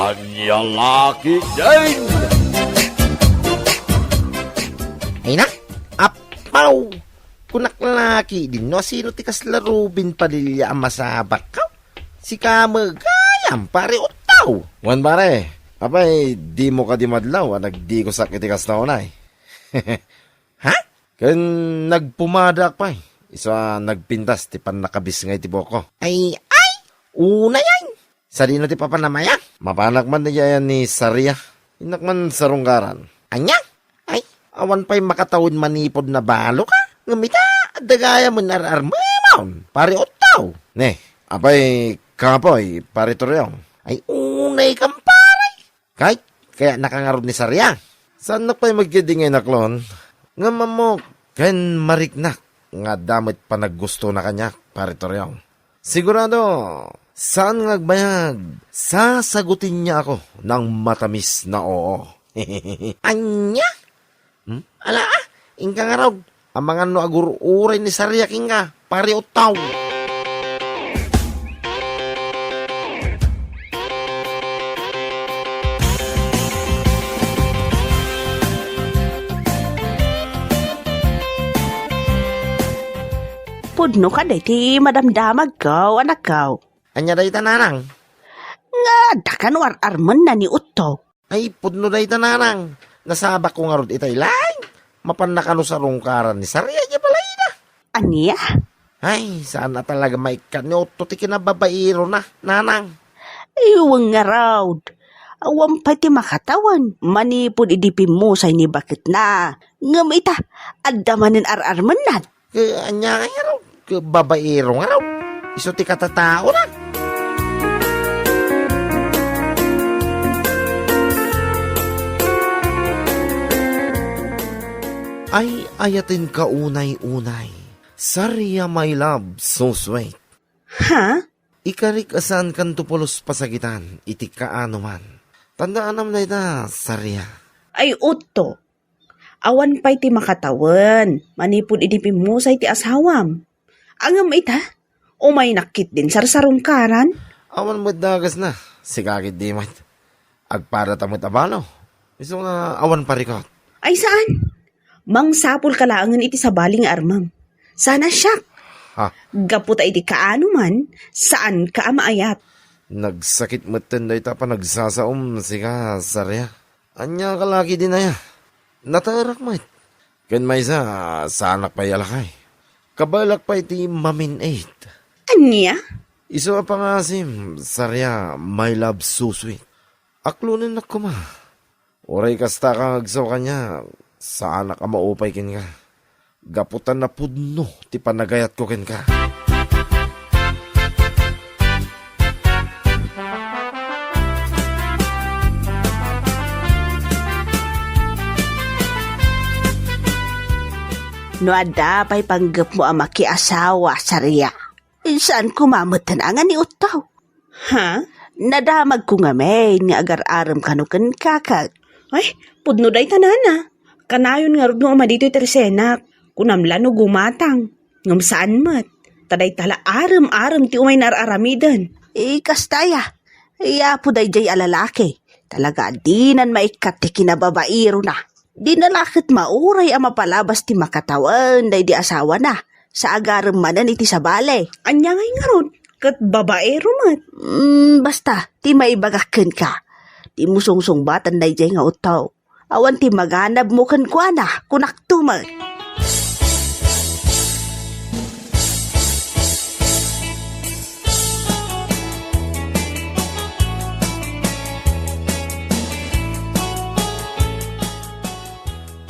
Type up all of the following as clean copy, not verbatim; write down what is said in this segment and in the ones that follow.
Anyang laki din! Ay na, apaw! Kunaklaki din, no? Sino tikas larubin padilya ang masabak ka? Si Kamagayam, pare utaw! Wan pare, apay, di mo ka di madlaw, nagdi ko sakit tikas na unay. Ha? Kan nagpumadak pa isa nagpintas, ti pan nakabis nga iti boko. Ay, una yan! Sa di na ti papanamaya? Mapanak man niya yan ni Saria. Inak man sarunggaran. Anya? Ay, awan pa'y makatawid manipod na balo ka? Ngumita, dagaya mo nararmamon, pare utaw! Ne, apay, kapoy, pare turyong. Ay, unay kang paray! Kahit, kaya nakangarod ni Sarya. Saan na pa'y magkidingay naklon? Nga mo, ken mariknak, nga damit pa naggusto na kanya, pare turyong. Sigurado, saan ngagbayag, sasagutin niya ako ng matamis na oo. Anya? Ala ingka nga raw, ang mga no agururay ni Sarya kinga, pare utaw. Pudno ka day ti madamdamag kaw, anak kaw. Anya day tananang? Nga, dakan war-arman na ni Utto. Ay, pudno day tananang. Nasabak ko nga rod itay lang. Mapanakano sa rungkaran ni Sarya niya balay na. Aniya? Ay, saan na talaga maikan ni Otto ti kinababairo na, nanang. Iwang nga raw. Awam pa ti makatawan. Manipod idipin mo say ni bakit na. Ngam ita, adamanin ar-arman na. Anya nga raw, babairo nga raw. Iso ti katatao na. Ay ayatin ka unay-unay. Sarya my love, so sweet. Ha? Ikarik asan kan tupulos pasagitan, iti kaano man. Tandaan nam na ita, Sarya. Ay, Utto. Awan pa'y ti makatawan. Manipod idipin mo say ti asawam. Angam ita, umay nakit din sarsarungkaran. Awan mo dagas na, sigagit di mat. Agpara tamot abalo. Iso nga awan parikot. Ay, saan? Mang sapul kalaangan iti sa baling armam. Sana siya. Ha? Gaputa iti kaano man, saan ka maayat? Nagsakit mo tenda ita pa nagsasaom, siga, Sarya. Anya kalaki din na ya. Natarak mo it. Ken may sa anak pa yalakay. Kabalak pa iti mamin 8. Anya? Iso pa nga sim, Sarya, my love so sweet. Aklunin na kuma. Oray kasta kang agsaw kanya, sa anak ka maupay kin ka. Gaputan na pudno, ti panagayat ko kin ka. No adapay panggap mo ang makiasawa, Sarya. Saan kumamatan nga ni Utaw? Ha? Nadamag ko nga may nga agar-aram kanukan kakag. Ay, pudno day tanana. Kanayon nga rin nga dito itersenak. Kunamla no gumatang. Ngam saan mat. Taday tala aram-aram ti umay nararamidan. Kastaya. Iyapo day jay alalaki. Talaga dinan maikat ti kinababairo na. Di nalakit mauray ang mapalabas ti makatawan day di asawa na. Sa agarang manan iti sa bale. Anya ngay nga ron. Kat babaero mat. Basta, ti maibagakin ka. Ti musong batan day jay nga utaw. Awan ti maganab mo kan kwa na, kunaktumag.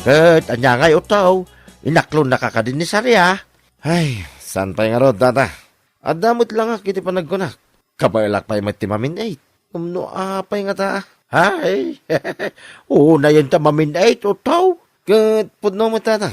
Ket, anya ngay utaw. Inaklon na kakadin ni Sarya. Ay, saan pa'y nga rod, tata? Adamot lang kiti panagkunak. Kabailak pa'y matimamin 8. Umno apay nga ta. Ay, una yun ta mamin 8 utaw. Ket pudno mo tata.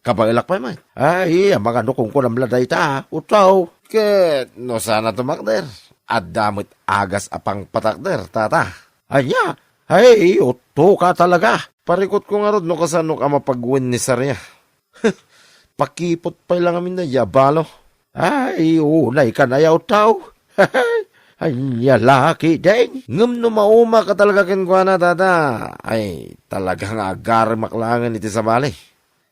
Kabailak pa man. Ay, ang mga nukong ko ng laday ta, utaw. Ket no sana tumakder. Adamot agas apang patakder, tata. Anya, ay, uto ka talaga. Parikot ko nga rod no kasano ka mapagwin ni Sarya. Pakipot pa lang amin na yabalo. Ay, unay ka na yaw tao. Anya laki din. Ngam no mauma ka talaga kinkwana tata. Ay talagang agar maklangan iti sa bali.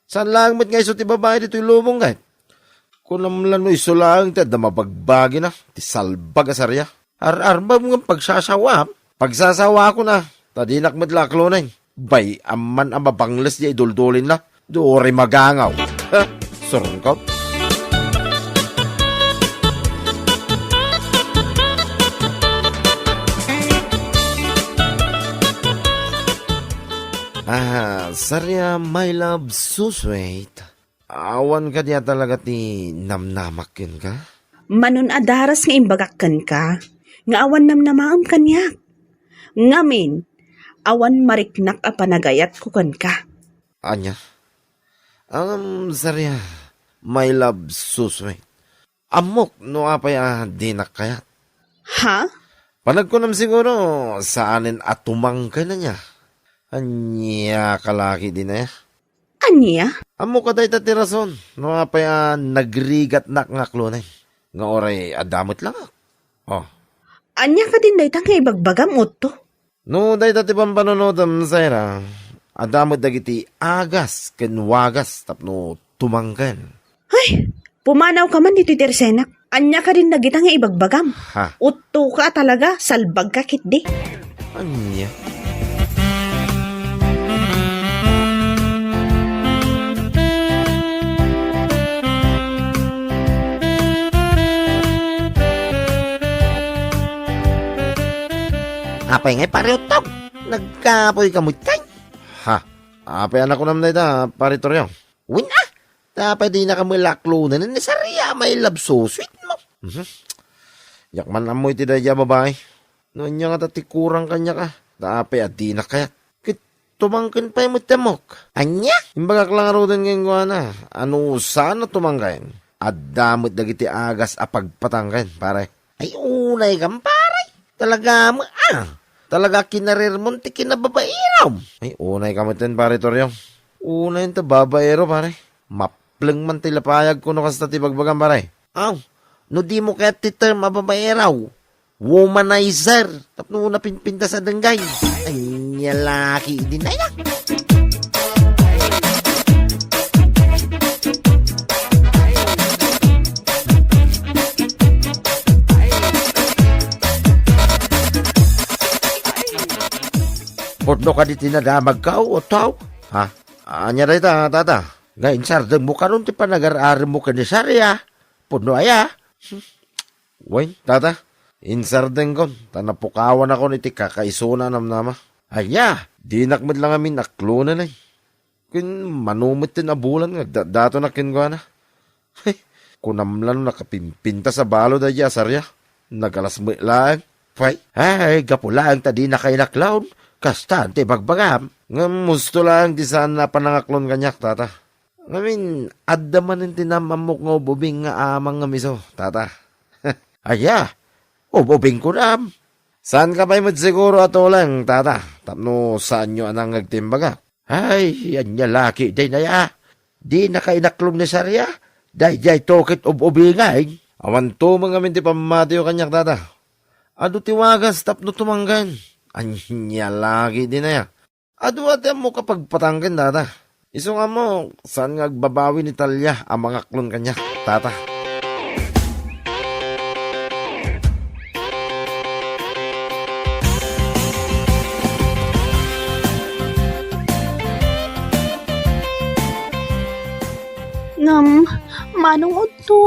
Saan lang mo't nga iso ti babae dito ilumong kahit. Kung namlan mo iso lang ti da mabagbagi na. Ti salbag asarya. Ar-arbam ng pagsasawa. Pagsasawa ko na. Tadinak madlaklo na. Bay aman ang mabangles di iduldulin na. Doori magangaw. Ha? Surungkot. Sarya, my love, so sweet. Awan ka diya talaga ti namnamak yun ka? Manun adaras nga imbagakan ka, nga awan namnamaam kanyak. Ngamin, awan mariknak a panagayat ko kan ka. Anya? Sarya, my love, so sweet. Amok, no apay dinak kayat. Ha? Panagkunam siguro, saanin atumang ka na niya. Anya kalaki din na ya. Anya? Amo ka tayo tatirason. No apay nagrigat nak nga klonay. Nga oray adamot lang ak. Oh. Anya ka din daytang nga ibagbagam utto. No day tati pampanunodam sayra. Adamot dagiti agas ken wagas tapno tumangkan. Ay, pumanaw ka man dito tersenak. Anya ka din nagitang nga ibagbagam. Ha? Utto ka talaga, salbag ka kitdi. Anya? Apay ngay pare utog. Nagkapoy kamutay. Ha? Apay anak ko naman na paritoryo. Win ah. Tapay di na kamulaklo na ni Sarya. May love so sweet mo. Yakman amoy ti daya babae. No nya nga tati kurang kanya ka. Tapay di na kayat. Kit tumangkin pa yung mutamok. Anya? Imbagak lang arudan ngayon ko na. Ano sana tumangkain? At damot dagiti agas apagpatangkain, pare. Ay unay kang paray. Talaga mo Talaga kinarir mo ti kinababairaw. Ay, unay kamatin, pare Toryo. Unay ta babaero, pare. Mapleng man tilapayag ko no kasta ti bagbagan, pare. Aw, no di mo kaya ti term mababairaw. Womanizer. Tapno na pinpinta sa danggay. Ay, nyalaki din na yan. Porno ka di tinadamag ka o tao? Ha? Anya rin ta, tata. Ngayon sardang mo karon ti panagar-ari mo ka ni Sarya. Porno aya. Way, tata. Insardeng kon. Tanapukawan ako ni ti kakaisuna namnama. Aya. Dinakmad lang amin naklo na lang. Kun manumit tin abulan nga. Dato na kingwa na. Hey, kunamlan nakapimpinta sa balo da ya, Sarya. Nagalas mo lang. Fay, ay, gapulaan ta di na kay naklaon. Kastante bagbagam. Nga musto lang di saan na panangaklon kanyak, tata. Ngamin, addaman yung tinamamok nga ububing nga amang nga miso, tata. Aya, ububing ko na. Saan ka ba'y siguro ato lang, tata? Tapno saan nyo anang nagtimbaga? Ay, yan niya laki day na ya. Di na kay naklong ni Sarya. Day tokit ububingay. Awan to mga minti pamatiyo kanyak, tata. Ado tiwagas tapno tumanggan. Anya lagi din na ya. Ado ate mo kapag patanggan, tata. Iso nga mo, saan nga agbabawi ni Talya ang mga klon kanyak, tata? Ngam, manong uto.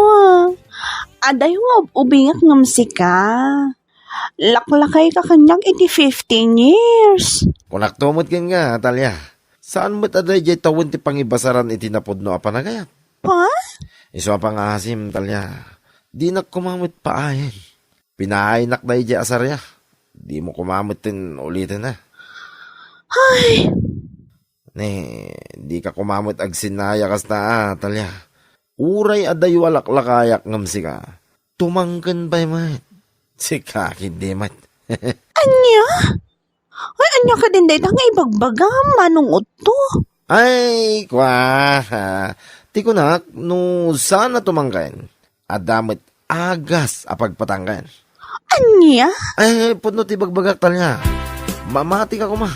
Aday nga ubingak ngam sika. Laklakay ka kanyang iti 15 years. Kunak tumot kin nga, Talya. Saan mo't aday jay tawon ti pangibasaran iti napudno apanagayat? Ha? Iso pang asim, Talya. Di na kumamot paayin. Pinainak na ija asarya. Di mo kumamot tin ulitin na. Ay, Di ka kumamot ag sinaya kas na, Talya. Uray aday walaklakayak ngam sika. Tumangkan ba'y mat? Sika, hindi mat. anya? Ay, anya ka din day nga ibagbagam, manong uto. Ay, kwa. Ti kunak, no sana tumangkan. Adamit agas apagpatangkan. Anya? Ay, puno ti bagbagak talya. Mamati ka ko ma.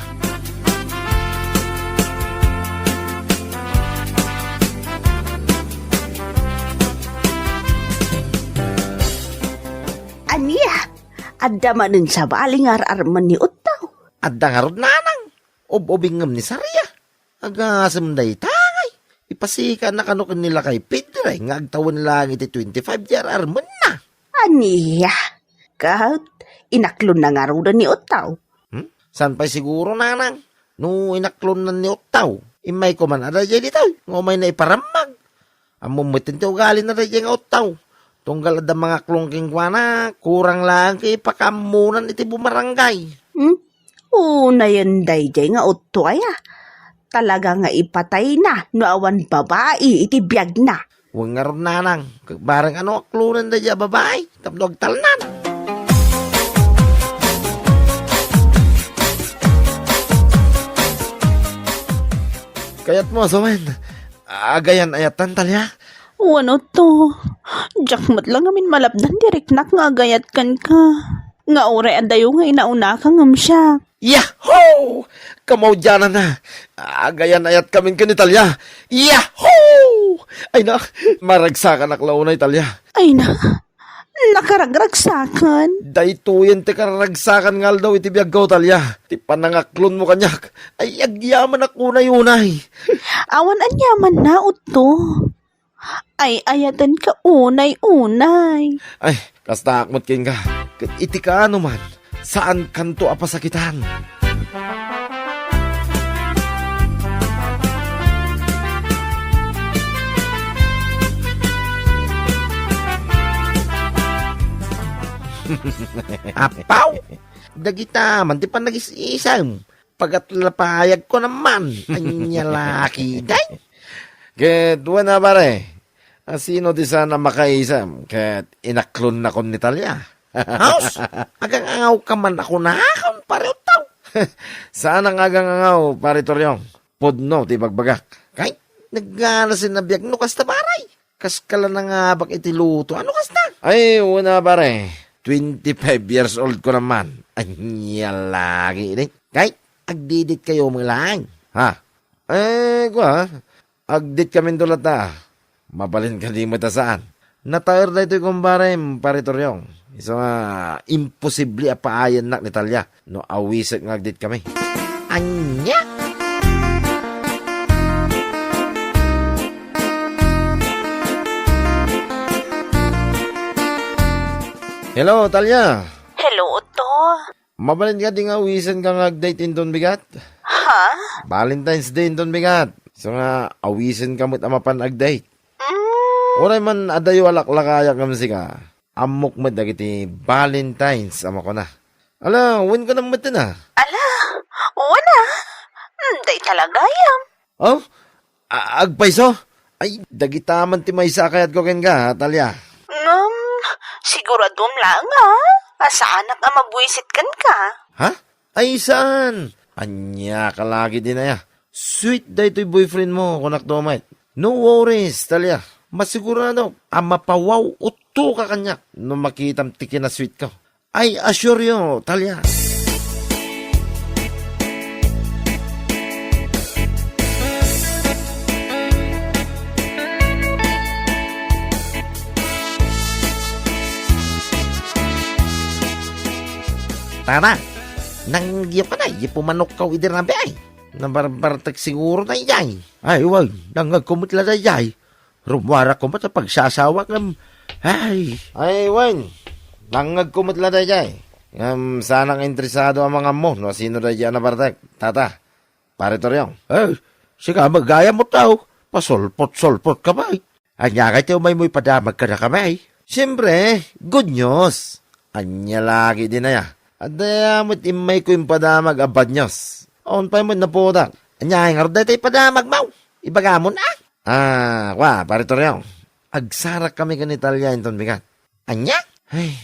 Anya? Adda manin sa baling ar-arman ni Utaw. Adda nga rod nanang. Ob-obingam ni Sarya. Agasam day tangay. Ipasika na kanukin nila kay Pedro nga agtawan lang iti 25 year arman na. Anya? Kahit inaklon na nga raw ni Utaw. San pa'y siguro nanang? No inaklon na ni Otaw. Imay ko man ada dyan dito. Ngumay na iparamag. Amumutin ti ugali na dyan nga Otaw. Tunggal ada mga klongking kwa na, kurang lang kay pakamunan iti bumarangay. Una yan dayjay nga Utoy Talaga nga ipatay na, no awan babae, iti biyag na. Huwag nga ron nanang. Barang ano aklunan na dyan babae. Tapno agtalnan. Kayat mo, Sowen. Agayan ayatan talya. Wano to? Jakmat lang amin malapdan diriknak nga agayat kan ka. Nga ore adayo nga inauna kang siya. Yahoo! Kamaw dyan na. Agayan ayat kaming kanitalya. Yahoo! Ay na, maragsakan aklaw na italya. Ay na, nakaragragsakan. Daytoyen ti karagsakan ngal daw iti biyag ko talya. Ti panangaklon mo kanyak. Ay agyaman ako na yunay. Awan anyaman na uto. Ay ayatan ka unay-unay. Ay, kasta akmot king ka. Iti ka ano man. Saan kanto apasakitan? Apaw! Dagita man, di pa nag-isisam. Pagatlapayag ko naman. Anya laki, day. Ket, wala pare. Sino di sana makaisam? Ket, inaklon na kon ni Talya. House, agang angaw ka man ako na akon pare utaw. Saan ang agang angaw pare Toryong? Podno, ti bagbagak. Kay, nagana sinabiyag no kasta paray. Kaskala na nga bak iti luto. Ano kasta? Ay, wala pare. 25 years old ko naman. Anya lagi din. Kay, agdidit kayo mga lang. Ha? Kwa, agdit kami dulat na. Mabalin ka di matasaan. Natayar na ito yung pare Toryong. So, imposible apaayan na ni Talya. No, awisit nga agdit kami. Anya? Hello, Talya. Hello, Uto. Mabalin ka di nga awisan ka nga agdate in Don Bigat? Ha? Valentine's Day in Don Bigat. So nga, awisan ka mo't amapan agdate. Oray man adayo alaklakaya kam ka. Amok mo dagiti Valentine's ama ko na. Ala, win ko na mo na. Ala, wala. Day talaga yam. Oh, agpaiso? Ay, dagitaman ti may sakayat ko ken ka, Talya. Siguradom lang Asaanak nga mabuisit kan ka. Ha? Ay, saan? Anya ka lagi din na ya. Sweet day to'y boyfriend mo, kunak domait. No worries, Talya. Masigurado, mapawaw uto ka kanya nung makitam tiki na sweet ka. I assure you, Talya. Tara, nanggiyap ka na, ipumanok ka idir na ay. Nabarbartak siguro na iyay. Ay, wag, nangagkumutla na iyay. Rumwara ko ba sa pagsasawa ng... Ay, Wen, nangagkumutla na iyay. Sanang interesado ang mga mo, no? Sino na iyay na bartek? Tata, pare Toryong. Ay, siga magaya mo tao. Pasolpot-solpot ka ba? Anya kay tayo may padamag ka na kamay. Siyempre, good news. Anya lagi din na ya. At mo't imay ko yung padamag abad news. On pa mo na po da. Anya nga rin tayo padamag mau. Ibaga mo na. Pare Toryong. Agsarak kami kanitalya inton bigat. Anya? Ay,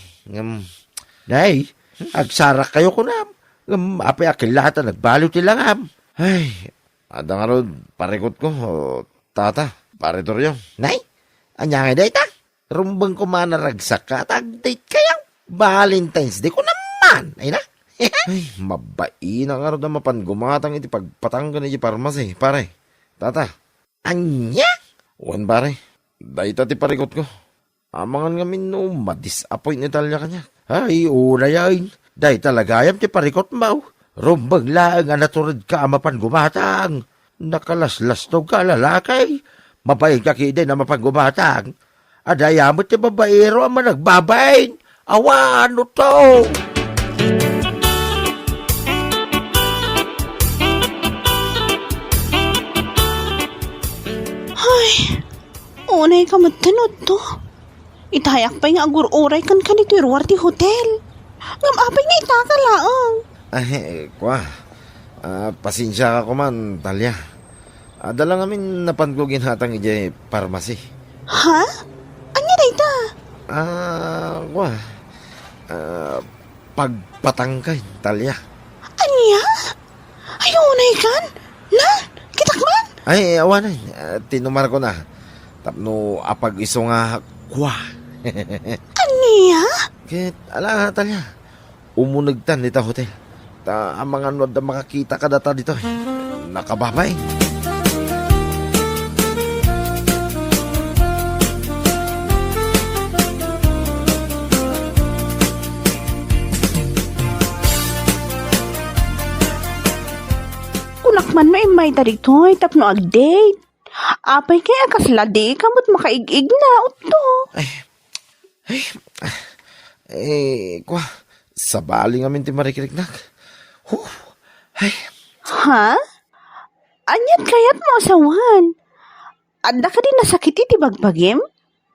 day, agsarak kayo ko na. Apay akil lahat na nagbaliw tilang Ay, ada nga rin parikot ko. Tata, pare Toryong. Nay, anya nga day ta? Rumbang ko manaragsak ka at ag-date kayo. Valentine's Day ko naman. Ay na. Ay, mabai na nga rin na mapangumatang iti pagpatanggan iti parmasi, pare. Tata, Anya? uwan pare, dahita ti parikot ko. Amangan nga no, madisappoint ni Talia kanya. Ay, una yan. Dahil talagayam ti parikot mo. Rumbag lang nga naturad ka mapan gumatang. Nakalaslasnog ka lalakay. Mabay ka kide na mapan gumatang. Adayamot ti babaero ang managbabain. Awa, ano to? Unay ka matanod to. Itayak pa nga agur-uray kan kanito ti hotel. Ngamapay nga itakalaang. Ay, kwa. Pasensya ka ko man, Talia. Dala ngamin napanglugin hatang iti parmasi. Ha? Anya na ita? Kwa. Pagpatangkay, Talia. Anya? Ay, unay kan? Lan? Kitakman? Ay, awanay. Tinumar ko na. Tapno apag iso nga kwa. Anya? Kit, ala, Talia. Umunagtan dito hotel. Ang mga nod na makakita ka data dito. Nakababay. Kunakman mo imay taritoy tapno ag-date. Apay kaya kasladi kamot makaigig na uto. Kwa. Sabali nga min ti marikiriknak. Ay, Ha? Anyat kayat mo asawan? Adda ka din nasakit iti bagbagim?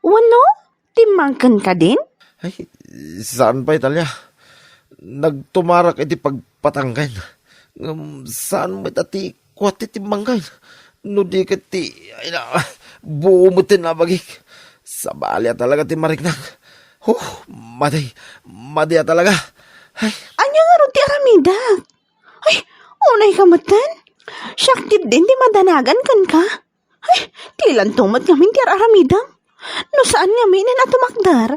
Wano? Timangkan ka din? ay, saan pa Italia? Nagtumarak iti pagpatanggan. Saan mo itati kwati timbanggan? No di ka ti, ay na, buo mo tinabagik. Sabali talaga ti mariknak. Madi talaga. Ay, Anya nga ron ti aramida? Ay, unay ka matan? Syaktit din di madanagan kan ka? Ay, tilan tumat ngamin ti aramida? No saan ngamin na natumakdar?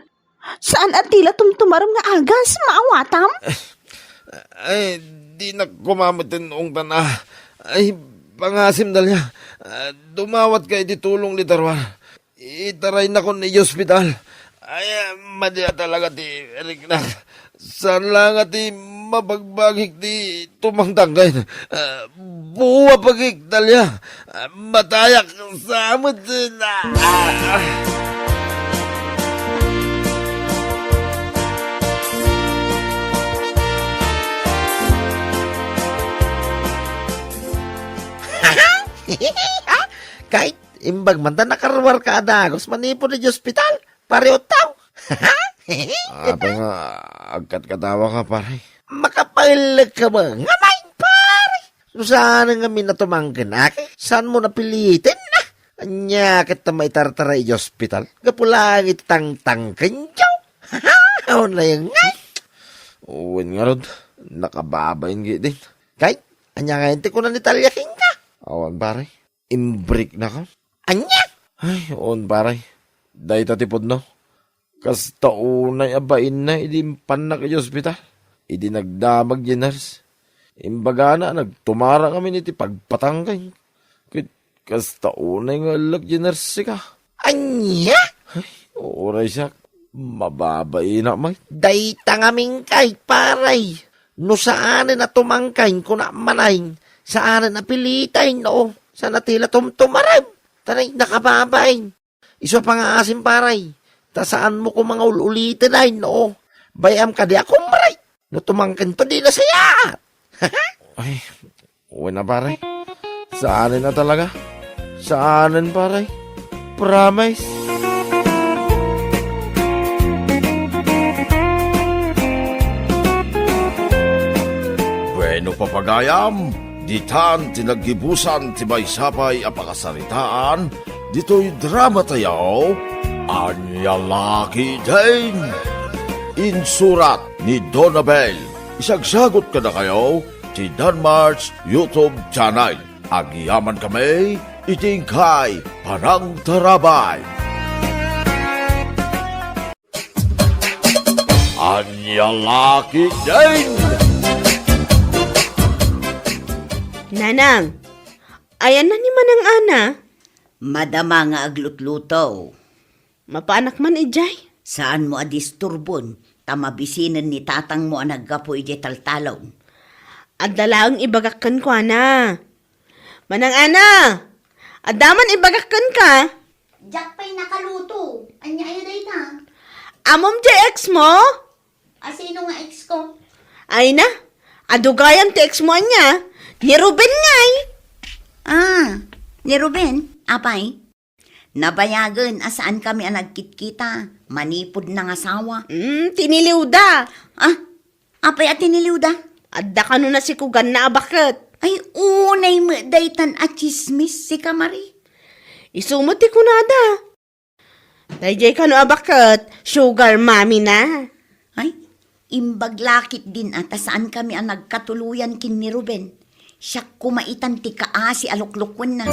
Saan at tila tumtumaram nga agas maawatam? ay, di na kumamatin ong tana. Ay, pangasim dalya. Dumawat ka iti tulong ni Tarwar. Itaray na ko ni hospital. Ay, madya talaga ti Riknak. Saan lang ati mabagbagik di tumangtanggay. Buwa pagik dalya. Matayak sa amot na. Kahit imbag man ta nakarwar ka adagos manipo na di hospital. Pareho tao. Apa nga, agkat katawa ka pare. Makapahilag ka ba? Ngamain pare. No saan nga minatumangkin aki? Saan mo napilitin na? Anya kita may tartara i hospital. Gapulang itang-tang kanyaw. Ano na yung ngay? Uwin nga rod, nakababayin din. Kahit anya nga hindi ko na nitalyakin ka. Awan pare, imbrik na ka. Anya? Ay, on pare. Dahil tatipod no. Kas taunay abain na, idimpan na kayo hospital. Idi nagdamag yung nurse. Imbaga na, nagtumara kami niti pagpatangkay. Kas taunay nga lag yung nurse ka. Anya? Oray siya, mababay na may. Dayta ngaming kay paray. No saan na tumangkay ko na manay. Saan na pilitay no. Sa natila tumtumarab. Taray, nakababay. Iso pa nga asim paray. Ta saan mo ko mga ulitin ay no. Bayam ka di ako maray. No tumangkin to di na saya. Ay, uwi na pare. Saanin na talaga? Saanin pare? Promise? Bueno papagayam, ditan tinagibusan ti maysapay a pakasaritaan, dito'y drama tayaw, Anya Laki Din. Insurat ni Donabel. Isagsagot ka na kayo ti Danmar's YouTube channel. Agyaman kami, itingkay parang tarabay. Anya laki din! Nanang, ayan na ni Manang Ana. Madama nga aglutluto. Mapaanak man ijay. Saan mo adisturbon? Tamabisinan ni tatang mo ang naggapo ije taltalon. At dalaang ibagakan ko, Ana. Manang Ana, adaman ibagakan ka. Jack pa'y nakaluto. Anya ay day ta. Amom ex mo? Sino nga ex ko? Ay na, adugayan ti ex mo niya. Ni Ruben ngay. Ni Ruben, apay? Nabayagan asaan kami ang nagkitkita. Manipod ng asawa. Tiniliw da. Apay at tiniliw da? Adda ka na si Kugan na abakit. Ay, unay mo daytan at chismis si Kamari. Isumuti ko na da. Dayjay ka no abakit, sugar mommy na. Ay, imbaglakit din at saan kami ang nagkatuluyan kin ni Ruben. Siya kumaitan ti kaasi aluklukwan na.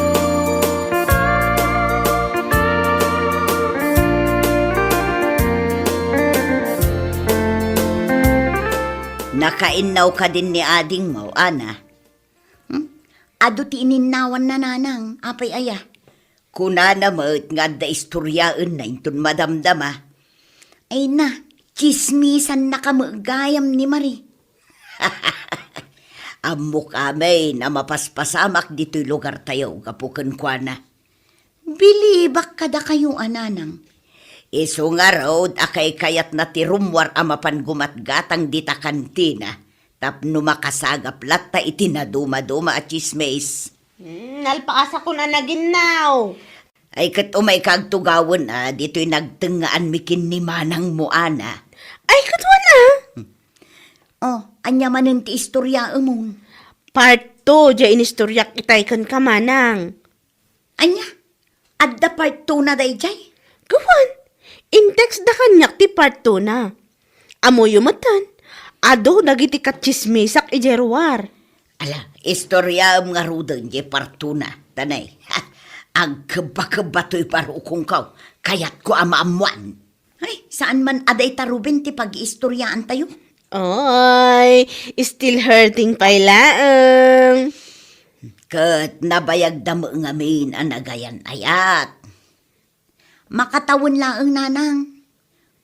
Nakainaw ka din ni ading mo, Ana. Ado ti ininnawan na nanang, apay aya. Kuna na mo't nga da istoryaan na intun madamdama. Ay na, chismisan na kamagayam ni Marie. Amo kami na mapaspasamak dito'y lugar tayo, kapukan kwa na. Bilibak kada kayo, ananang. Iso nga raw, akay kayat na tirumwar amapan gumatgatang dita kantina. Tapno makasagap latta itinaduma-duma at chismis. Nalpakas ako na naginaw. Ay kat umay kagtugawan dito'y nagtengaan mikin ni manang mo, Ana. Ay, katwa na. Anya manin ti istorya umon. Part 2, dya inistoryak itay kan kamanang. Anya, adda part 2 na day jay. Gawan, in-text da kanyak ti part 2 na. Amo yumatan, ado dagiti katsismisak ijeruar. Ala, istorya nga rudan je part 2 na. Tanay, ang kaba-kaba to'y parukong kaw, kayat ko amaamuan. Ay, saan man aday tarubin ti pag-istoryaan tayo? Oy, still hurting pailaang. Kat nabayag damo nga main ang nagayan ayat. Makatawon laang nanang.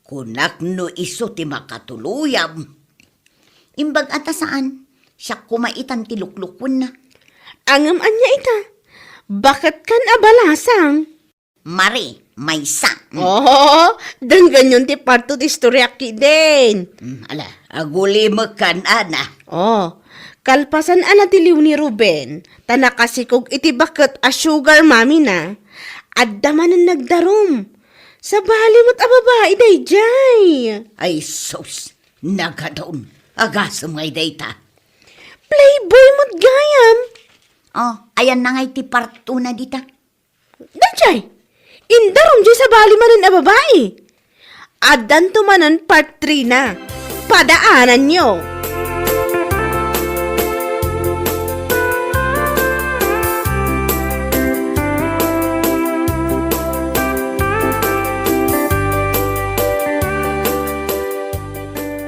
Kunak no iso ti makatuluyam. Imbag ata saan, siya kumaitan ti luklukon na. Angam anya ita, bakit kan abalasang? Mari, may sa. Oh, dan ganyan ti part 2 ti istoryak ki din. Ala, aguli mo kan, Ana. Oh, kalpasan ana ti liw ni Ruben, tanakasikog iti bakit a sugar mommy na, adda man ang nagdarom. Sa balimot a babae day jay. Ay sus, nagadaon. Agasam ngay data. Playboy mo't gayam. Ayan na ngay ti part 2 na dita. Dajay, indarom jay sa balimanan a babae. Addan tumanan part 3 na. Padaanan nyo.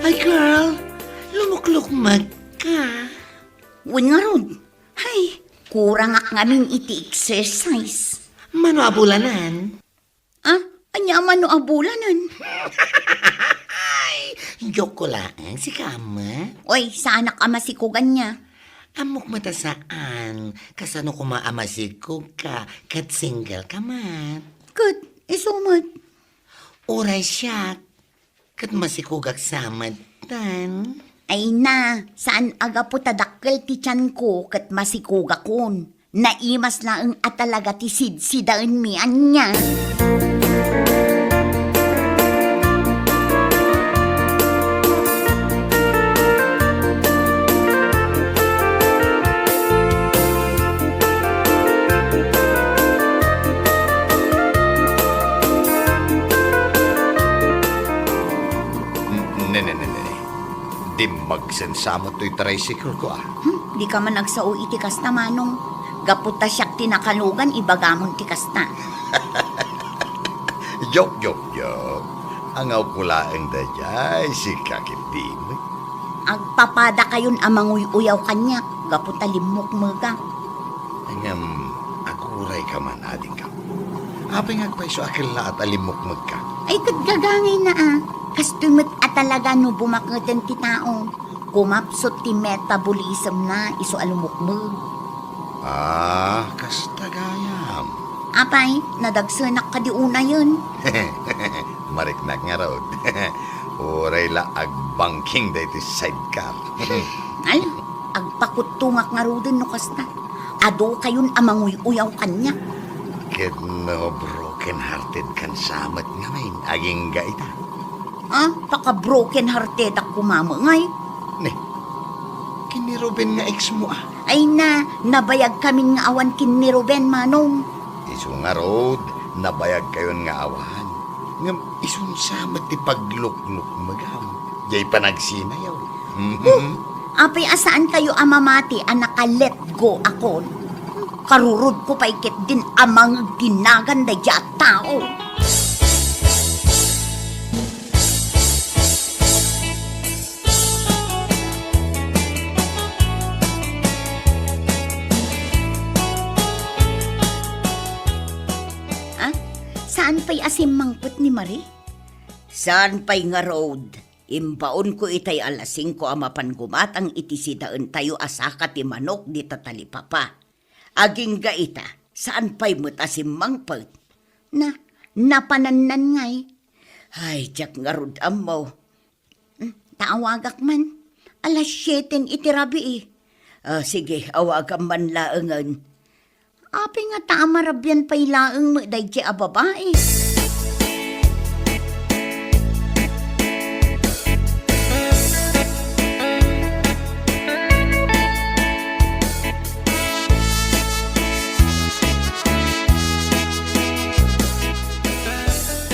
Ay, girl, lumuklukmag ka. Wen nga ron. Hay, kurang ak ngamin iti exercise. Mano abulanan? Anya man no abulanan. Joke ko lang, si Kama. Oy, saan ka masikugan niya? Amok mata saan, kasano kumaamasiko ka, kat single ka man. Kat, isumad. Oray siya, kat masikugag samad tan. Ay na, saan aga po tadakkel ti tiyan ko kat masikuga kon. Naimas laang at talaga ti sidsidaan mi anya. Di magsensamo to'y tricycle ko Di ka man nagsao iti kasta manong. Gaputa siyak tinakalugan ibagamon ti kasta. Joke. Angaw kulaang da jay, si kakit di mo. Agpapada kayon amang uyaw kanya, gaputalimok mga. Angam, aguray ka man, ading ka. Apay ngagpaiso akil na at alimok magka. Ay, kadgagangay na Kastumot at talaga no bumakatan ti tao. Kumapsot ti metabolism na iso alumukmug. Kastagayam. Apay, nadagsanak ka di una yun. Mariknak nga raw. Uray la agbangking da iti sidecar. Al, agpakutungak nga ro din no kasta. Ado kayon amang uyaw kanya. Kid no broken-hearted kan samat nga main. Aging gaita. Paka-broken hearted ak kumama ngay. Ne, kini Ruben nga ex mo Ay nabayag kaming nga awan kin ni Ruben Manong. Isu nga road, nabayag kayon nga awan. Ngam, isun samat ti pagluknuk magam. Jay pa nagsinayaw. Apay asaan kayo amamati ang naka-let go ako. Karurod ko paikit din amang ginagan da ya tao. Saan pa'y asim mangput ni Marie? Saan pa'y nga road? Imbaon ko itay alas 5 amapan gumatang itisidaan tayo asaka ti manok di tatalipapa. Aging gaita, saan pa'y mutasim mangput? Napananan ngay. Ay, jak nga road amaw. Taawagak man. Alas 7 itirabi sige, awagam man laangan. Api nga taamarabyan pa'y laang mo day kaya babae.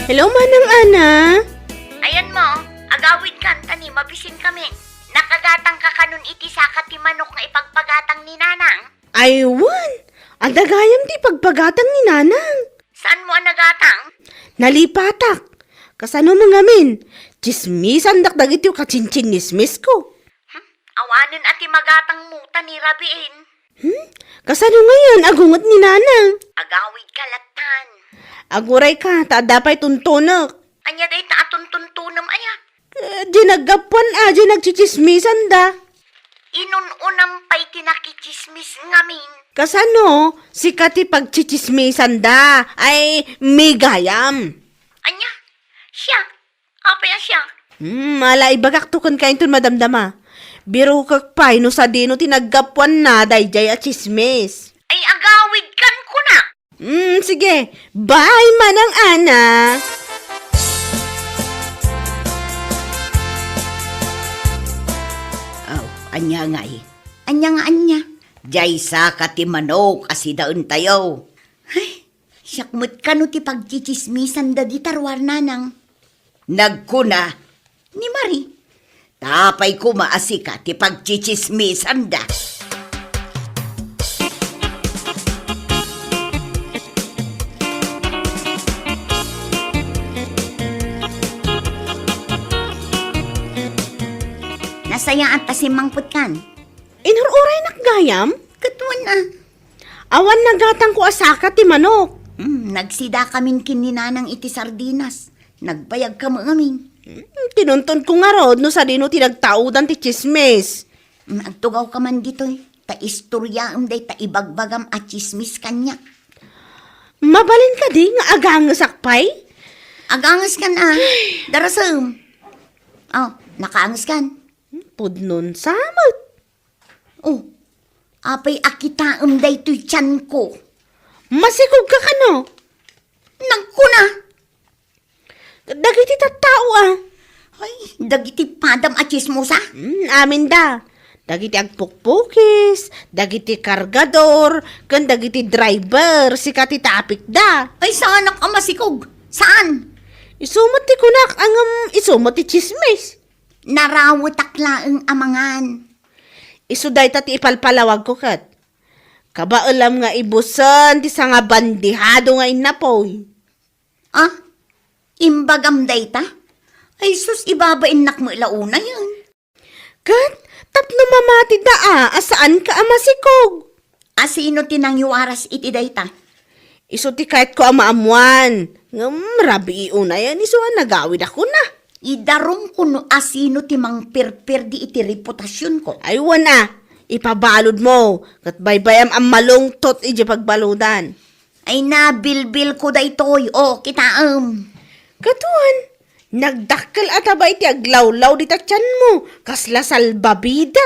Hello, Manang Ana. Ayan mo, agawid kanta ni mabisin kami. Nakagatang ka kanun iti sakat ti manok nga ipagpagatang ni Nanang. Aywan, ang dagayam di pagpagatang ni Nanang. Saan mo ang nagatang? Nalipatak. Kasano mo ngamin? Chismisan dakdagit yung kachinchinismis ko. Awanin ati magatang muta ni Rabiin. Kasano ngayon agungot ni Nanang? Agawid kalatan. Aguray ka, taadapay tuntunak. Anya day taatun-tuntunam aya. Di naggapuan di nagchichismisan da. Inununam pa'y tinakichismis ngamin. Kasano? Si Kati pagchichismisan da. Ay, may gayam. Anya? Siya? Apaya siya? Mala ibagak tukon kain tun madamdama. Biro kak pay no sa dino tinaggapuan na dayjay at chismis. Ay agawid kan ko na. Sige. Bye, Manang Ana. Anya nga Anya nga anya. Jay sa kati manok asidaon tayo. Ay, siyakmut ka no ti pagchichismisan da di tarwar nanang. Nagkuna ni Marie. Tapay ko maasika ti pagchichismisan da. Nasayaan ta si Mangput kan. Inururay nakgayam? Katuan na. Awan nagatang ko asaka ti manok. Nagsida kamin kininanang iti sardinas. Nagbayag ka mo amin. Tinunton ko nga rod no sa dino tinagtaudan ti chismis. Nagtugaw ka man dito Ta istorya day ta ibagbagam at chismis kanya. Mabalin ka di nga agangas akpay? Agangas kan Darasam. Nakaangas kan. Pudnon samot. Apay akitaam day to'y tiyan ko. Masikog ka kano? Nagkuna. Dagiti tattao Ay, dagiti padam at chismosa. Amin da. Dagiti agpukpukis, dagiti kargador, kan dagiti driver, si kati tapik da. Ay, saan ka masikog? Saan? Isumot ti kunak, isumot ti chismis. Narawat aklaang amangan. Isuday tati ipalpalawag ko kat. Kabaalam nga ibusan, ti sa nga bandihado nga inapoy. Imbagam day ta? Ay sus, ibabain nak mo ilauna yan. Kat, tapno mamati da asaan ka amasikog? Asino tinangyuaras iti dayta? Iso ti kahit ko amaamuan. Ngam, rabi iuna yan, iso nagawid ako na. Idarom ko no asino ti mang perperdi iti reputasyon ko. Ay, wana, ipabalod mo. Kat baybayam ang malungtot iti pagbaludan. Ay nabilbil ko da itoy, kitaam. Katuan, nagdakkel ataba iti aglawlaw di tatyan mo. Kasla salbabida.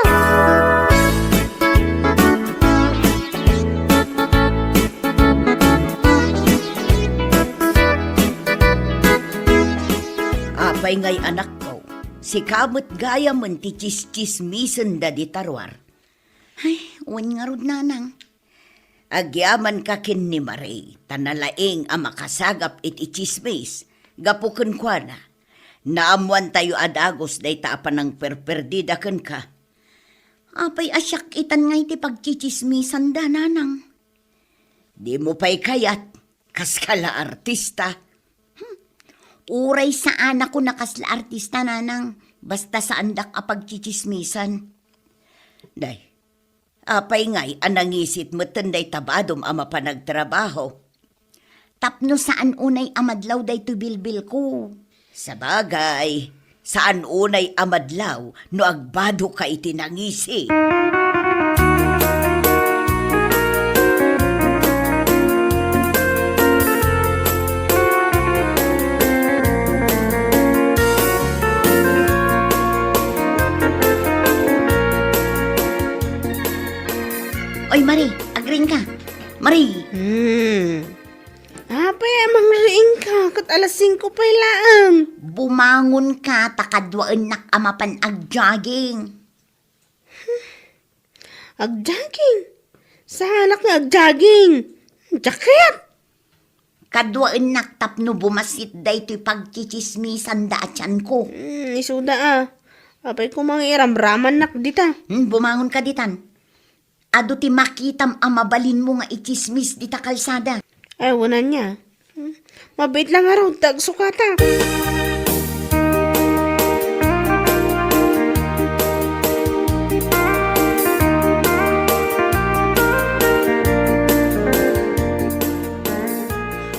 Apay ngay anak ko, si kamot gaya man ti chis-chismisen da di tarwar. Ay, uwan nga rod nanang. Agyaman ka kin ni Marie, tanalaing ang makasagap iti chismis, gapuken kwa na. Naamuan tayo adagos day taapan ng perperdida ken ka. Apay asyak itan nga iti pagchichismisan da nanang. Di mo pa'y kayat, kaskala artista. Uray sa anak ko nakasla artista nanang, basta sa andak a pagchichismisan. Day, apay ngay anangisit mo tenday tabadom ama panagtrabaho. Tapno saan unay amadlaw day to bilbil ko. Sa bagay, saan unay amadlaw no agbado ka itinangisi. Oy, Marie, agring ka. Marie, Apay, amang riing ka. Kat alas 5 pa ilaang. bumangon ka takadwaan nak amapan agjogging. Agjogging. Sa anak nga agjogging. Jacket. Kadwaan nak tapno bumasit day to'y pagchichismisan da atyan ko. Isuda Apay ko mga iramraman nak dita. Bumangon ka ditan. Ado ti makitam amabalin mo nga ichismis dita kalsada. Ay, wala niya. Mabait lang araw, tagsukata.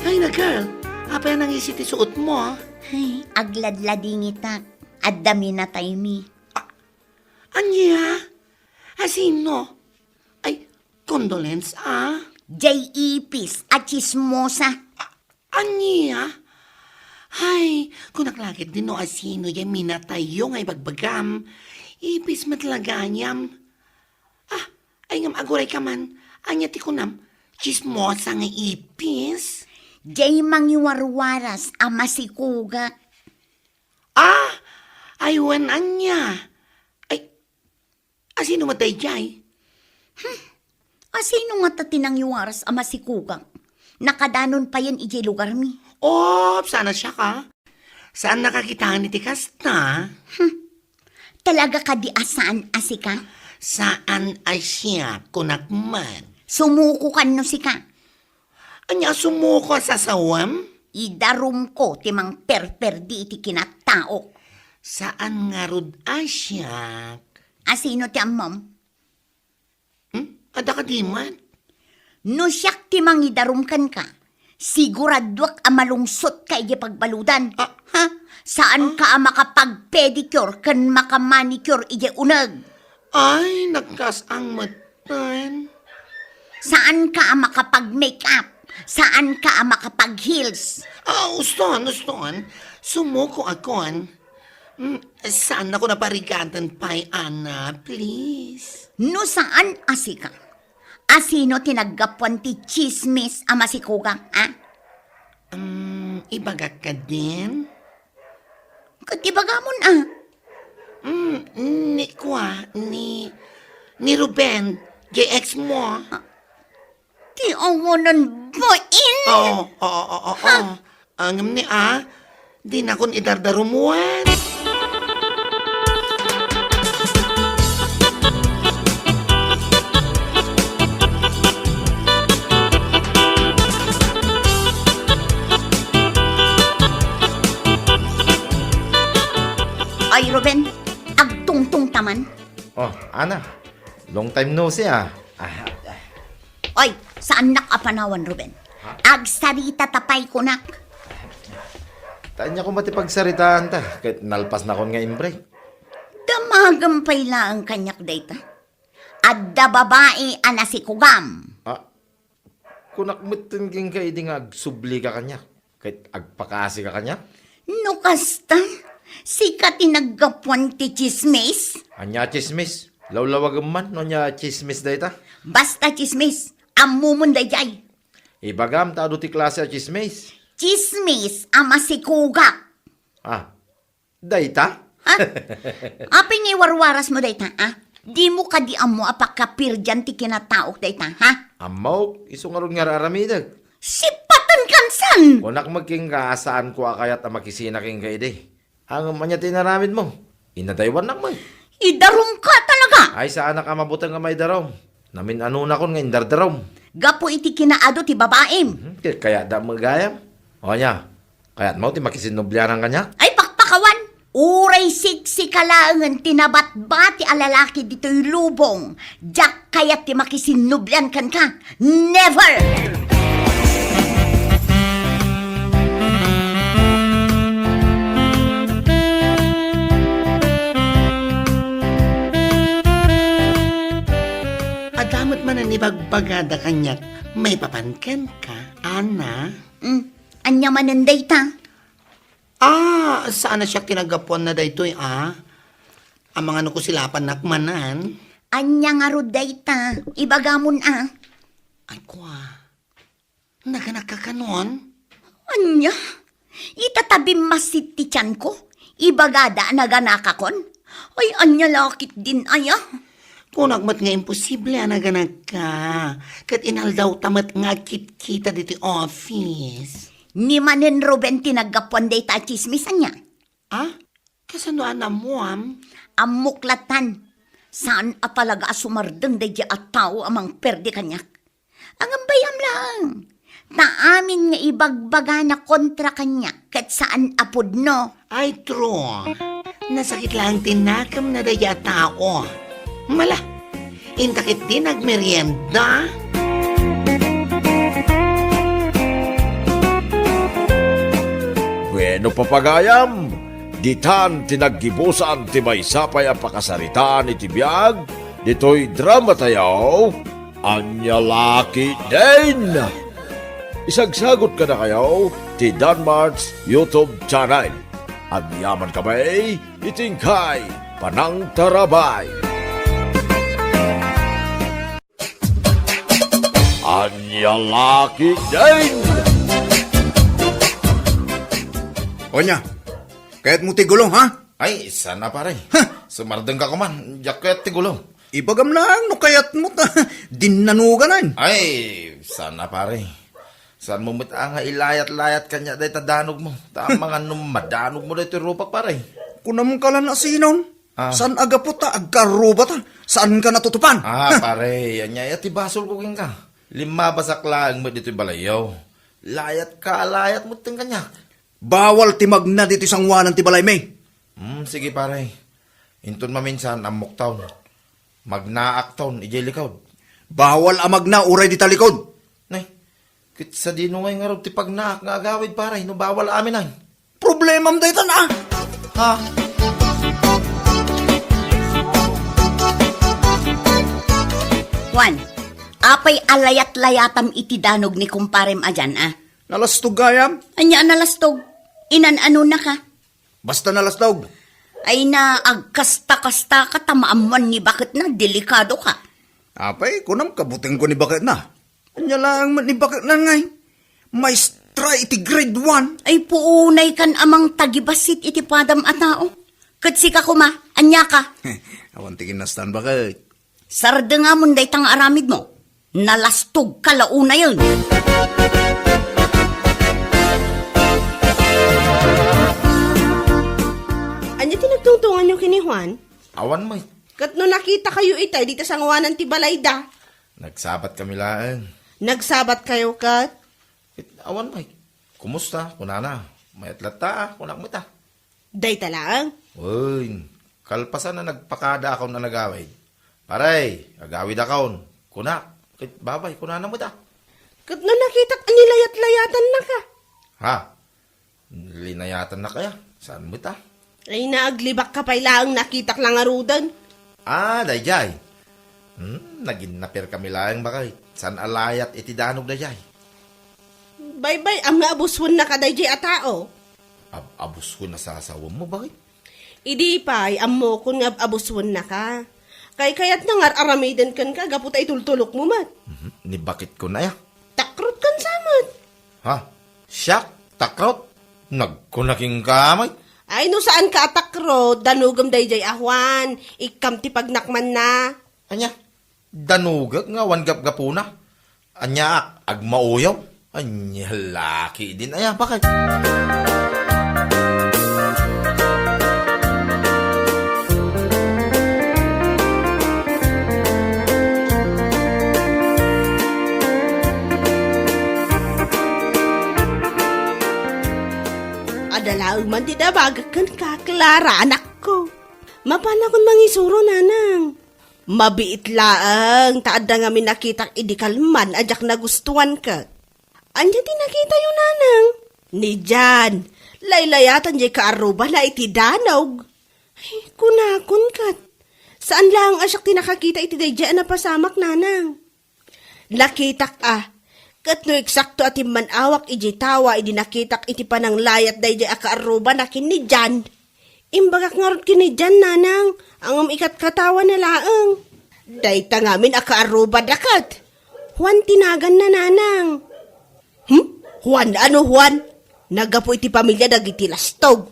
Ay na girl, apa yan ang isiti suot mo ah? Ay, agladlading itak. At dami na tayo mi. Anya? Asino? Ay, condolence ah? J.E.P.S. at chismosa. Anya? Ay, kung naklakit din no asino yan minatayo ngay bagbagam. Ipis matlaganyam. Ay ngam aguray ka man. Anya ti kunam, chismosa nga ipis. Jay mangiwarwaras ama si Kuga. Ay wan anya. Ay, asino matay jay? Asino nga tatinang yuwaras ama si Kuga? Nakadanon pa yan ijay lugar mi. Sana siya ka. Saan nakakitaan ni Tikas na? Talaga ka di asaan asika? Saan ay siya kunakman? Sumuko kan no sika. Anya sumuko sa sawam? Idarum ko timang perper di iti kinatao. Saan nga rod ay siya? Asino ti amom? Ada ka di man? No siyak timang idarum kan ka. Siguradwak amalungsot ka iti pagbaludan. Ha? Saan ka makapag-pedicure kan makamanicure iti unag? Ay, nagkas ang matan. Saan ka makapag-makeup? Saan ka makapag-heels? Uston. Sumuko akon. Saan ako naparigatan pa'y, Ana? Please. No saan asika? Asino tinaggapuan ti chismis ama si Kugang, ha? Ibagak ka din? Katibagamon, Ni Ruben, JX mo. Ti awanan bain. Oo. Ang ni di na kon idardarumuan. Day Ruben, agtungtung taman. Oh, Ana. Long time no see ah. Oy, saan nakapanawan, Ruben? Agsarita tapay ko nak. Tanya ko matipagsaritaan ta. Kahit nalpas na kon nga inbreak. Damagampay lang ang kanyak data. Adda babae ana si Kugam. Ah, kunak mutin ka idi nga agsubli ka kanya. Kahit agpakasi ka kanya. No kasta, sikat tinaggapuan ti chismis. Anya chismis. Lawlawag man no nya chismis dayta. Basta chismis, amumun dayjay. Ibagam ta ti klase a chismis. Chismis, ama si Kugak. Ah, dayta? Ha? Apay nga warwaras mo dayta, ha? Di mo ka di amo apakapir dyan ti kinataok dayta, ha? Amaw, isungarod nga raramidag. Sipatan kansan! Kunak magking kaasaan ko akayat a makisina king kaide. Ang manya tinaramid mo. Inadaywan nak man. Idarum ka talaga! Ay saan na ka mabutang nga may darom. Namin ano na kon nga indardarom. Gapo iti kinaado ti babaem. Kaya da magayam. O nya, kaya't mo ti makisinubyanan kanya. Ay pakpakawan! Uray siksi kalaangan tinabat-bati alalaki dito'y lubong. Jack kayat ti makisinublan kan ka. Never! Adamot man ang ibagbagada kanyak, may papanken ka, Ana. Anya mananday ta. Saan na siya kinagapuan na daytoy, Ang mga nuko silapan nakmanan. Anya nga ruday ta. Ibagamon Ay kwa, naganak ka kanon? Anya? Itatabi masit ti tiyan ko. Ibagada naganakakon. Ay, anya lakit din aya. Kung nagmat nga imposible, naganak ka. Kat inal daw tamat nga kita dito office. Ni manen Ruben tinagapuan day ta chismisan niya. Kasano mo, Amuklatan. Saan talaga sumardeng day at tao amang perde kanyak. Ang ambayam lang. Taamin nga ibagbaga na kontra kanya kat saan apod no. Ay, true. Nasakit lang tinakam na daya tao. Mala, intakit din nagmerienda. Bueno papagayam, ditan tinaggibusan ti may sapay ang pakasaritaan iti biyag, dito'y drama tayaw, anya laki din. Isagsagot ka na kayo, ti Danmart's YouTube channel. At yaman kamay, itingkay, panang tarabay. Anya laki din. Onya, kahit mo tigulong, ha? Ay, sana pare. Sumardeng ka kuman. Jacket ti gulong. Ibagam lang, no kayat mo ta. Dinanuganan. Ay, sana pare. Saan mo nga ilayat-layat kanya dahi tadanog mo. Tama nga madanog mo dahi rupak pare. Kunam ka lang na sinon. Saan aga po ta, agkaruba ta? Saan ka natutupan? Pare, yan niya, ti basol ko king ka. 5 basaklang mo dito'y balayaw. Layat mo ting kanya. Bawal timag na dito isang wanan ti balay may. Sige pare. Inton maminsan amok taon. Magnaak taon, ijay likod. Bawal amag na uray di talikod. Nay, kit sa dino ngay nga rin ti pagnaak nga agawid pare, no bawal amin ay. Problema mo daytan, Ha? Juan, apay alayat-layatam iti danog ni kumparem ajan Nalastog gayam. Anya nalastog. Inan-ano na ka? Basta nalastog. Ay na agkasta-kasta ka tamaaman ni bakit na delikado ka. Apay, kunam kabuting ko ni bakit na. Anya lang man ni bakit na ngay. Maestra iti grade 1. Ay puunay kan amang tagibasit iti padam a tao. Katsi ka kuma, anya ka. Awan tigin na stand bakit. Sarda nga munday tang aramid mo. Nalastog ka launa yun. Anya tinagtungtungan niyo kini Juan? Awan mo. Kat no nakita kayo itay dito sa ngawanan ti Balayda. Nagsabat kami lang. Nagsabat kayo kat? Awan mo. Kumusta? Kunana. May atlata, kunak mo ta. Day talang. Uy, kalpasan na nagpakada ako na nagawid. Paray, agawid akon. Kuna, kit babay, kuna na mo ta. Kat na nakita nilayat-layatan na ka. Ha? Linayatan na kaya? Saan mo ta? Ay naaglibak ka pa lang nakitak lang arudan. Ah, dayjay. Naginapir kami lang bakay. San alayat iti danog dayjay. Bye-bye, ang naabuswan na ka dayjay a tao. Abus ko na sa asawa mo, bakit? Idi pa'y ammo kun nga abuswan na ka. Kayat na nga aramidan kan ka, gapot ay tultulok mo mat. Ni bakit ko na ya? Takrot kan samat. Ha? Siyak, takrot. Nagkunaking kamay. Ay no saan ka atakrot, danugam dayjay ahwan, ikam ti pagnakman na. Anya, danugag nga wangap gapuna. Anya, agmauyaw. Anya, laki din. Aya, bakit? Adalaag man ti dabagakan ka, Clara, anak ko. Mapanakon mangisuro, nanang. Mabiit laang, taada nga minakitang idikalman, ajak na gustuan ka. Anya ti nakita yung nanang? Ni Jan, laylayatan jay kaaruba na iti danog. Ay, kunakon kat. Saan lang asyak ti nakakita iti dayjaan na pasamak, nanang? Nakitak kat no eksakto ati manawak iji tawa idi nakitak iti panang layat dayjay akaaruba na kini Jan. Imbagak ngarot kini Jan, nanang, ang ikat katawa na laang. Dayta ngamin akaaruba dakat. Juan tinagan na, nanang. Juan, ano Juan? Nagapo iti pamilya dagiti lastog.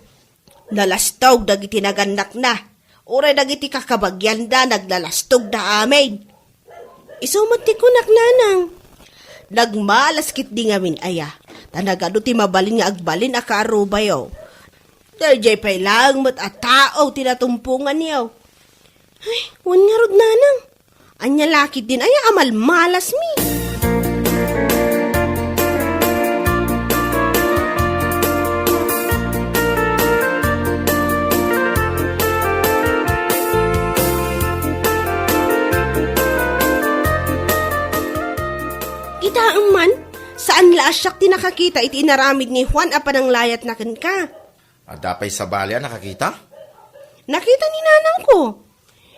Nalastog dagiti naganak na. Uray dagiti kakabagyan da naglalastog da amin. Isumot ti kunak, nanang. Nagmalaskit di ngamin aya. Tanagado ti mabalin nga agbalin akaaruba yaw. Dayjay pa'y lang mat at tao tinatumpungan yaw. Ay, wan nga rod, nanang. Anya lakit din aya amal malas mi. Itaang man, saan laasyak ti nakakita iti inaramid ni Juan apan ang layat na kan ka? Adapay sa balya nakakita? Nakita ni nanang ko.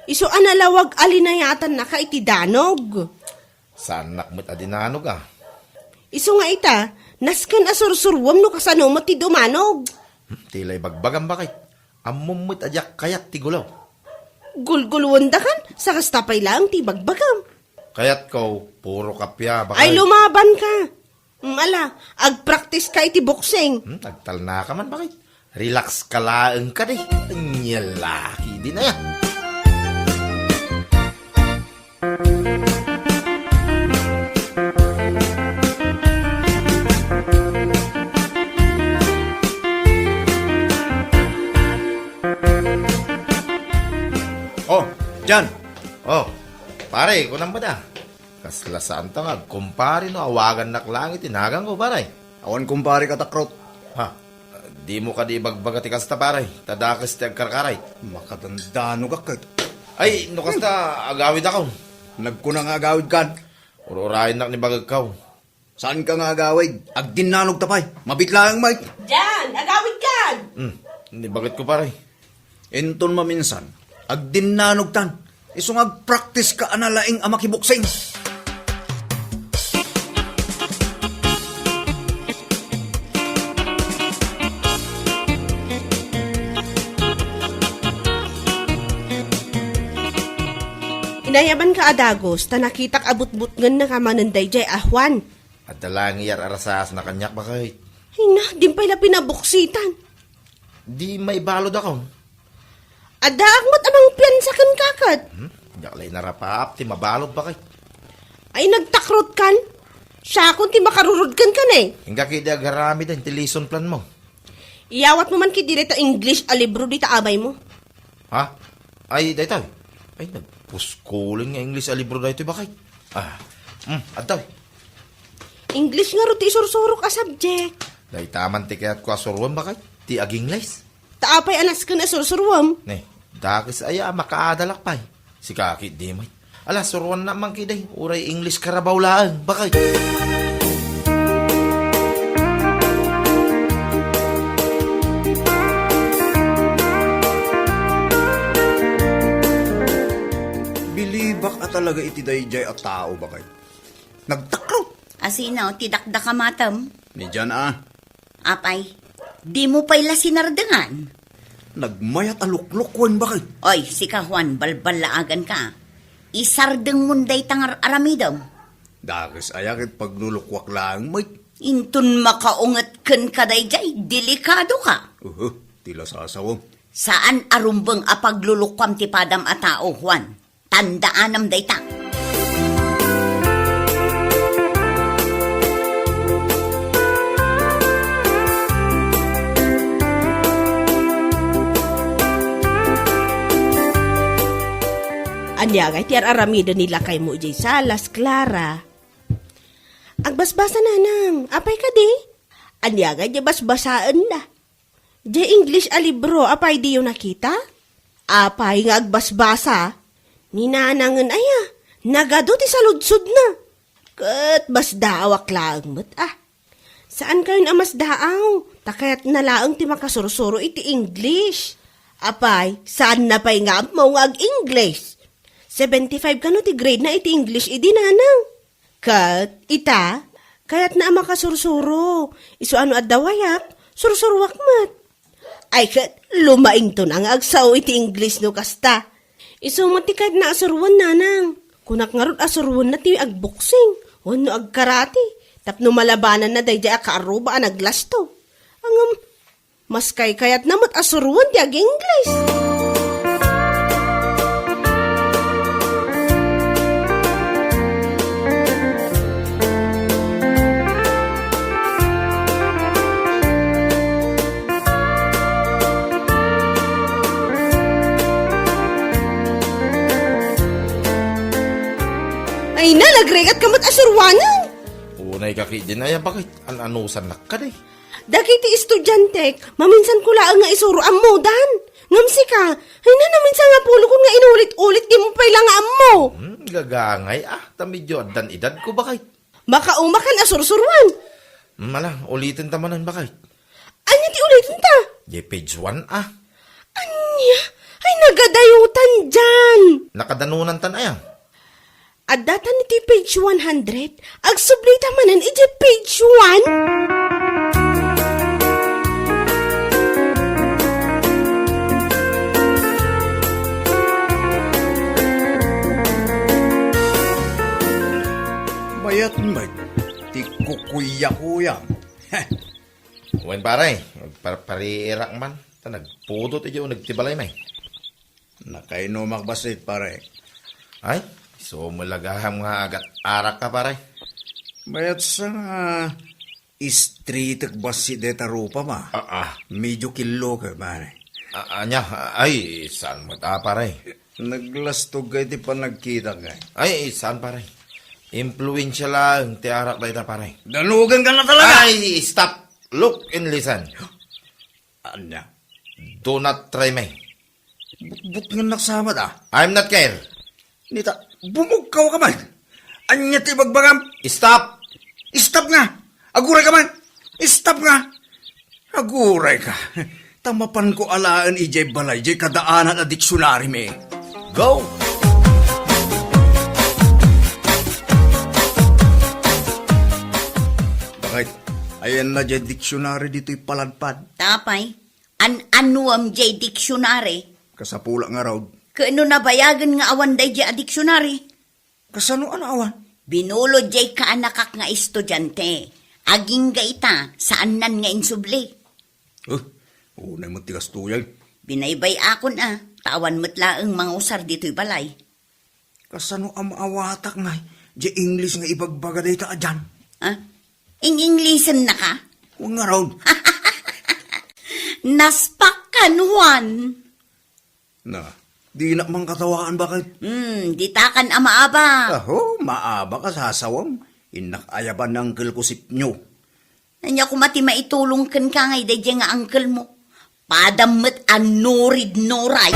Iso analawag alinayatan na ka iti danog. Saan nakmat adinanog Iso nga ita, nasken asursurwam no kasano mo ti dumanog. Tilay bagbagan bakit? Amumut adyak kayat ti gulaw. Gulgulwanda kan, sa kastapay lang ti bagbagam. Kayat ko, puro kapya bakit? Ay lumaban ka. Ala, agpractice ka iti boxing. Nagtal na ka man bakit? Relax ka laang ka di. Anya laki din na yan. Oh, Jan. Oh, pare, kunang ba da? Kaslasaan ta nga, kumpare no, awagan nak langit, tinagang ko, pare. Awan kumpare ka takrot. Ha, di mo ka di bagbagati kasta, pare. Tadakas ti agkarkaray. Makatandano ka kat. Ay, no kasta, agawid ako. Nagkuna nga agawid kan. Ururahin nak ni bagag kaw. Saan ka nga agawid? Agdinanog tapay. Mabitlaang Mike. Jan, agawid ka! Hindi bagit ko, pare. Enton maminsan. Agdinanog tan. Isong agpractice ka analaing amakiboksing. Inayaban ka adagos, ta nakitak abut-but ngan na kamananday jay ahwan. At dalang iyar arasas na kanyak bakit? Hina, di pa ila pinabuksitan. Di may balod ako. Adaak mo't amang piyansa kan kakat. Daklay narapaap, ti mabalod bakit? Ay nagtakrot kan. Siya kung ti makarurod kan kan eh. Hingga kiti agarami din, ti lesson plan mo. Iyawat mo man ki direta English a libro di ta abay mo. Ha? Ay, daytay. Ay, nagpuskulin nga English a libro daytoy bakit? Adtaw. English nga ro ti sursuro ka subject. Day taman ti kayat ko asurwan bakit? Ti aging lays. Taapay anas ka na sursurwam. Ne, dakis aya makaadalak pay. Si kaki di may. Ala, suruan na man kiday. Uray English karabaw laan. Bakay. Bilibak at talaga iti dayjay at tao bakay. Nagtakro. Asinaw, tidakda ka matam. Ni dyan Apay, di mo pa'y sinardangan. nagmayat aluklukwan bakay. Oy, si ka Juan, balbalaagan ka. Isardeng munday tangar aramidam. Dakis ayakit paglulukwak lang may. Intun makaungat ken kadayjay, delikado ka. Tila sasawang. Saan arumbeng apaglulukwam ti padam a tao, Juan? Tandaanam dayta. Anya, ti aramida nila kay mo jay salas, Clara. Agbasbasa nanang, apay ka di? Anya, di basbasaan na. Di English a libro, apay di yung nakita? Apay nga agbasbasa, ni nanangan aya, nagado ti saludsod na. Kat basdaawak lang mo't Saan kayo na masdaaw? Takayat na laang ti makasurusuro iti English. Apay, saan na pa'y nga mo nga ag-English? 75 ka no ti grade na iti English idi nanang. Kat, ita, kayat na makasursuro. Iso ano at dawayak, sursurwak mat. Ay kat, lumaing to nang agsaw iti English no kasta. Iso mati kahit na asurwan nanang. Kunak nga ron asurwan na ti agboksing. Wano agkarati. Tapno malabanan na dayjay akaaruba ang naglasto. Mas kayat na mat asurwan ti ag-English. Ay na, nagregat ka mat asurwanan. Unay kaki din aya. Bakit? Anusan na ka day. Dagiti estudyante, maminsan ko laang nga isuro amudan. Ngamsi ka, ay na naminsan nga pulo ko nga inulit-ulit di mo pa'y lang mo. Gagangay ta medyo adan edad ko bakit? Makaumakan asursurwan. Mala, ulitin tamanan bakit? Anya ti ulitin ta? Di page 1 Anya, ay nagadayutan dyan. Nakadanunan tan aya. At datan iti page 100, agsublita manan iti page 1. Bayat may. Ti kukuya-kuya. Wen paray, pariirak man. Ta nagpudot ijo nagtibalay may. Nakaino makbasit pare. Ay, so malagaham nga agat arak ka paray. Bayat sa street basit deta rupa ma. Medyo kilo ka pare. Anya, ay, saan mo ta paray? Naglastog kay ti panagkita kay. Ay, saan paray? Impluensya lang, ti arak dahi ta paray. Danugan ka na talaga! Ay, stop! Look and listen. Anya? Do not try me. But nga naksama ta. I'm not care. Nita, bumugkaw ka man. Anya ti bagbagam. Stop! Stop nga! Aguray ka man! Stop nga! Aguray ka. Tamapan ko alaan ijay balay, jay kadaanan a diksyonary me. Go! Bakit? Ayan na jay diksyonary dito'y paladpad. Tapay, anuam jay diksyonary. Kasapula nga raw. Kaano nabayagan nga awan day jay a diksyonary? Kasano awan? Binulod jay kaanakak nga estudyante. Aging ga ita, saan nan nga insubli. Unay mo tigas tuyag. Binaybay akon tawan mo't laang mga usar dito'y balay. Kasano amawatak nga, jay English nga ibagbaga day ta dyan. Inglissan na ka? Huwag nga raw. Naspak kan, Juan. Na, di na mang katawaan bakit? Ditakan amaaba. Aho, maaba ka sasawam. Inakayaban ng uncle ko sip nyo. Nanya ko mati maitulong kan ka ngay day nga uncle mo. Padammet ang nurid noray.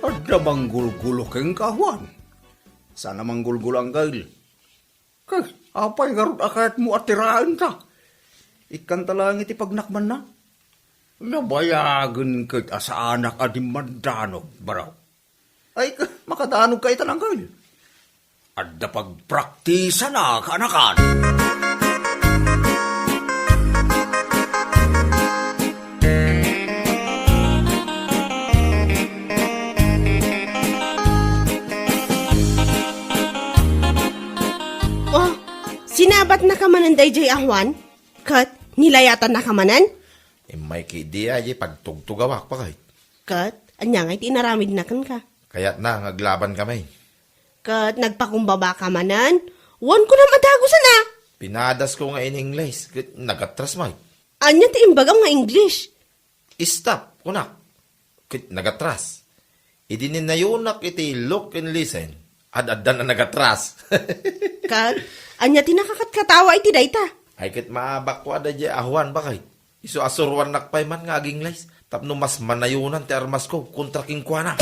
Ada manggulgulo keng kawan. Sana manggulgulo ang gail. Kay, apay garot akayat mo atiraan ta. Ikan talang iti pagnakman na. Nabayagan kay asa anak adim mandanog baraw. Ay, makadanog kay tanang gail. Ada pagpraktisa na kaanakan. Oh, sinabat na kamanan dayjay ahwan? Kat, nilayatan na kamanan? May kidiya di pagtugtugawak pa kay. Kat, anya nga'y tinaramid na kan ka. Kaya't na ngaglaban kami. Kat, nagpakumbaba kamanan? Wan ko na madagusan na. Pinadas ko nga in English. Nagatras may. Anya ti imbagam nga English. Stop, kunak. Nagatras. Idinin na yunak iti look and listen. Ad-adan na nagatras. Kat, anya ti nakakatkatawa iti dayta. Ay kit maabak ko ada di ahuan ba kay. Iso asurwan nakpay man nga aging lays. Tapno mas manayunan ti armas ko kontra king kuana.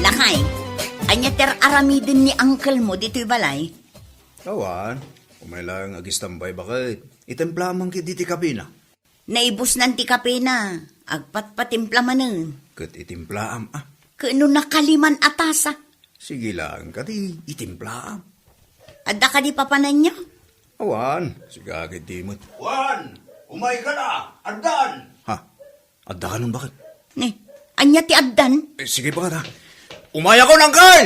Lakay, anya ter aramidin ni uncle mo dito'y balay. Kawan, umaylang agistambay bakit? Itempla man kit iti kabina. Naibos nanti kape na. Agpat patimpla manen. Kat itimplaam Kano nakaliman atasa. Sige lang, kati itimplaam. Adda ka di papanan niya. Awan, sigagit di mo. Juan, umay ka na, andan! Ha? Adda ka nun bakit? Ne, anya ti addan. Sige pa ka. Umaya ko ng kal!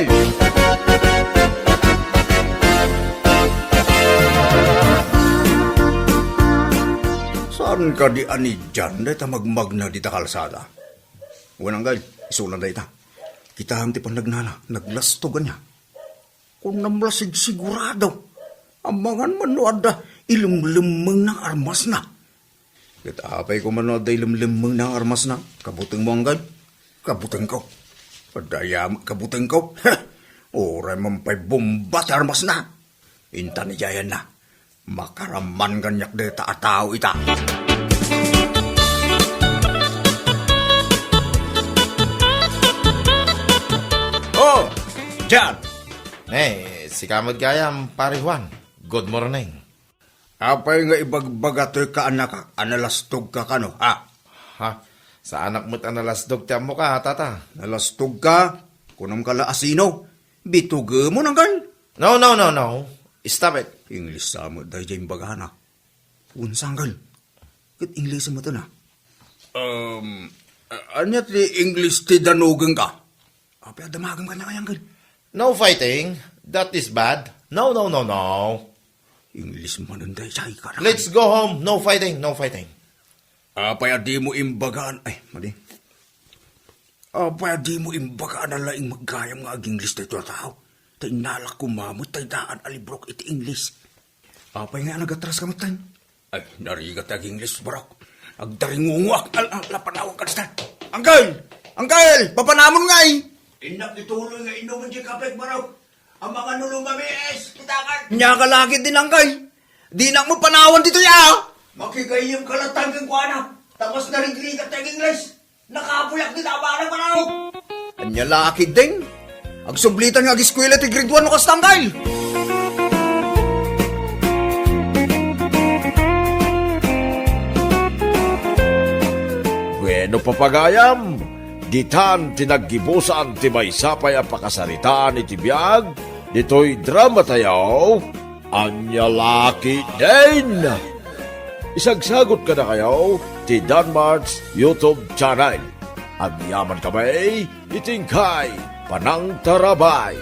Saan ka di ani dyan? Dahil ta magmagna di ta kalsada. Wanang gal, isulan dahil ta. Kita ang tipang naglastogan niya. Kung namlasig sigurado. Amangan manood da ilumlumeng ng armas na. Katapay ko manood da ilumlumeng ng armas na. Kabuteng mo ang gal. Kabuteng ko. Padayam kabuteng ko. Oray mampay bomba sa armas na. Inta ni Jayan na. Makaraman ganyak de taatao ita. Oh, Jan! Si kamod kayam, pare Juan. Good morning. Apay nga ibagbaga to'y kaanak analastog ka kano, ha? Ha? Sa anak mo't analasdog tiyan mo ka, tata. Nalastog ka, kunam kala asino, bituge mo nang gan. No. Stop it. English sa mo, dahil dyan bagana. Unsanggal. Kat English mo to na. Anya ti English ti danugang ka? Apay adamagam ka na kayang gan. No fighting. That is bad. No. English man ang dahil siya ka na. Let's go home. No fighting. Apay adi mo imbagaan. Ay, mali. Apay adi mo imbagaan na laing magkayam nga ag English tayo tao. Tay nalak kumamot tay daan alibrok iti English. Apay nga nagatras ka matan. Ay, narigat ag English barok. Agdaringungwak. Lapanawag ka na. Angkel! Papanamon nga eh! Inak ituloy nga inuman di kapit barok. Ang mga nulumabis, kitakan. Nya ka lagi din angkay. Di na mo panawan dito ya. Makigayim ka lang tanggang kuana. Tapos narigrigat ang English. Nakapuyak din abarang barok. Anya laki din. Agsublitan nga giskwela ti grade 1 no kastangkal. Bueno papagayam, ditan tinaggibusan ti may sapay ang pakasaritaan iti biyag, dito'y drama tayaw, anya laki din. Isagsagot ka na kayo, ti Danmar's YouTube channel. Ang yaman kamay, itingkay, panang tarabay.